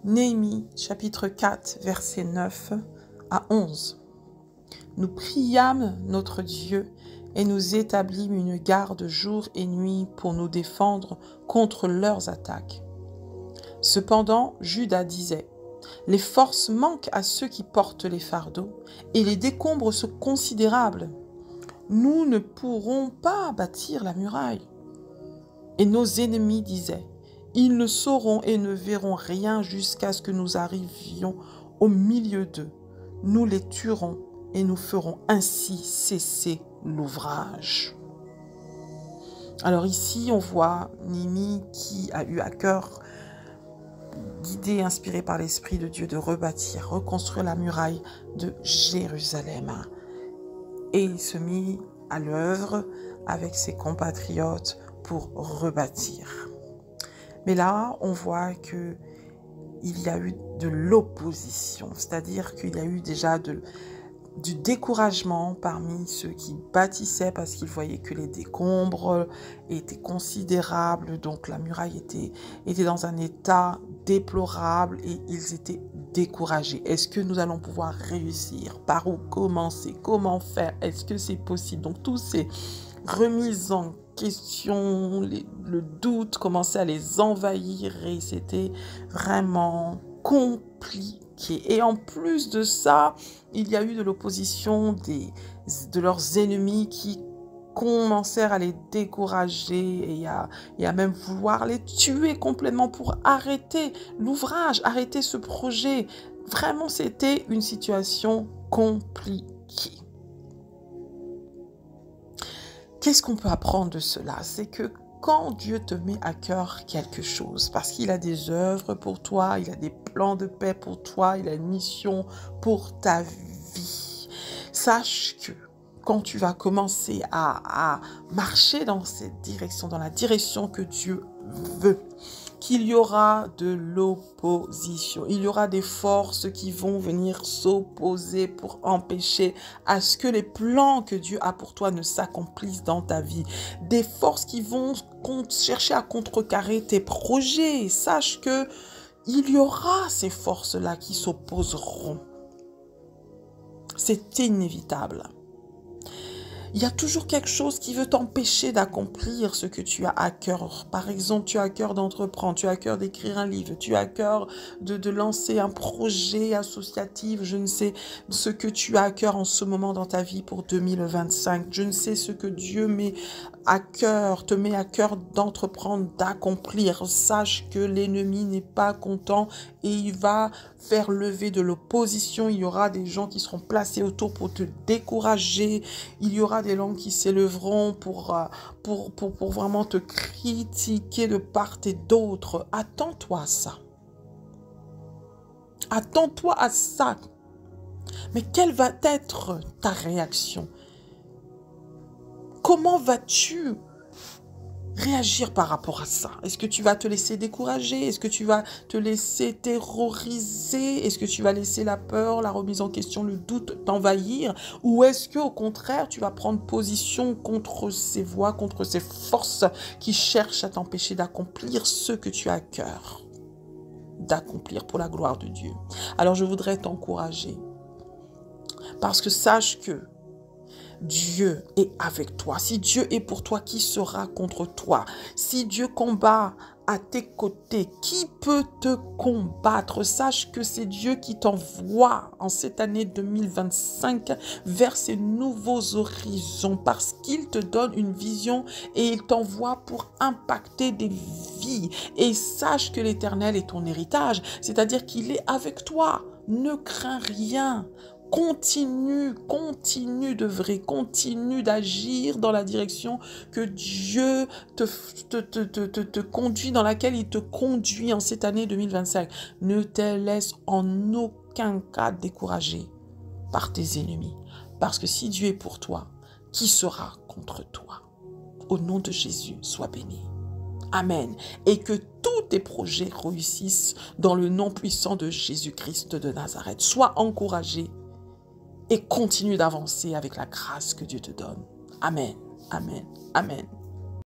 Néhémie, chapitre 4, versets 9 à 11. Nous priâmes notre Dieu et nous établîmes une garde jour et nuit pour nous défendre contre leurs attaques. Cependant, Juda disait, « Les forces manquent à ceux qui portent les fardeaux et les décombres sont considérables. Nous ne pourrons pas bâtir la muraille. » Et nos ennemis disaient, « Ils ne sauront et ne verront rien jusqu'à ce que nous arrivions au milieu d'eux. Nous les tuerons et nous ferons ainsi cesser l'ouvrage. » Alors ici, on voit Néhémie qui a eu à cœur, guidé et inspiré par l'Esprit de Dieu, de rebâtir, reconstruire la muraille de Jérusalem. Et il se mit à l'œuvre avec ses compatriotes pour rebâtir. Mais là, on voit qu'il y a eu de l'opposition, c'est-à-dire qu'il y a eu déjà du découragement parmi ceux qui bâtissaient parce qu'ils voyaient que les décombres étaient considérables, donc la muraille était dans un état déplorable et ils étaient découragés. Est-ce que nous allons pouvoir réussir? Par où commencer? Comment faire? Est-ce que c'est possible? Donc tous ces remises en question, le doute commençait à les envahir et c'était vraiment compliqué. Et en plus de ça, il y a eu de l'opposition de leurs ennemis qui commencèrent à les décourager et à même vouloir les tuer complètement pour arrêter l'ouvrage, arrêter ce projet. Vraiment, c'était une situation compliquée. Qu'est-ce qu'on peut apprendre de cela? C'est que quand Dieu te met à cœur quelque chose, parce qu'il a des œuvres pour toi, il a des plans de paix pour toi, il a une mission pour ta vie, sache que quand tu vas commencer à marcher dans cette direction, dans la direction que Dieu veut, qu'il y aura de l'opposition. Il y aura des forces qui vont venir s'opposer pour empêcher à ce que les plans que Dieu a pour toi ne s'accomplissent dans ta vie. Des forces qui vont chercher à contrecarrer tes projets. Sache que il y aura ces forces-là qui s'opposeront. C'est inévitable. Il y a toujours quelque chose qui veut t'empêcher d'accomplir ce que tu as à cœur. Par exemple, tu as à cœur d'entreprendre, tu as à cœur d'écrire un livre, tu as à cœur de lancer un projet associatif. Je ne sais ce que tu as à cœur en ce moment dans ta vie pour 2025. Je ne sais ce que Dieu met à cœur, te met à cœur d'entreprendre, d'accomplir. Sache que l'ennemi n'est pas content et il va faire lever de l'opposition. Il y aura des gens qui seront placés autour pour te décourager. Il y aura des langues qui s'élèveront pour vraiment te critiquer de part et d'autre. Attends-toi à ça. Attends-toi à ça. Mais quelle va être ta réaction? Comment vas-tu réagir par rapport à ça? Est-ce que tu vas te laisser décourager? Est-ce que tu vas te laisser terroriser? Est-ce que tu vas laisser la peur, la remise en question, le doute t'envahir? Ou est-ce qu'au contraire, tu vas prendre position contre ces voix, contre ces forces qui cherchent à t'empêcher d'accomplir ce que tu as à cœur d'accomplir pour la gloire de Dieu? Alors je voudrais t'encourager parce que sache que Dieu est avec toi. Si Dieu est pour toi, qui sera contre toi? Si Dieu combat à tes côtés, qui peut te combattre? Sache que c'est Dieu qui t'envoie en cette année 2025 vers ces nouveaux horizons parce qu'il te donne une vision et il t'envoie pour impacter des vies. Et sache que l'Éternel est ton héritage, c'est-à-dire qu'il est avec toi. Ne crains rien. Continue d'œuvrer, continue d'agir dans la direction que Dieu te conduit, dans laquelle il te conduit en cette année 2025. Ne te laisse en aucun cas décourager par tes ennemis. Parce que si Dieu est pour toi, qui sera contre toi? Au nom de Jésus, sois béni. Amen. Et que tous tes projets réussissent dans le nom puissant de Jésus-Christ de Nazareth. Sois encouragé et continue d'avancer avec la grâce que Dieu te donne. Amen, amen, amen.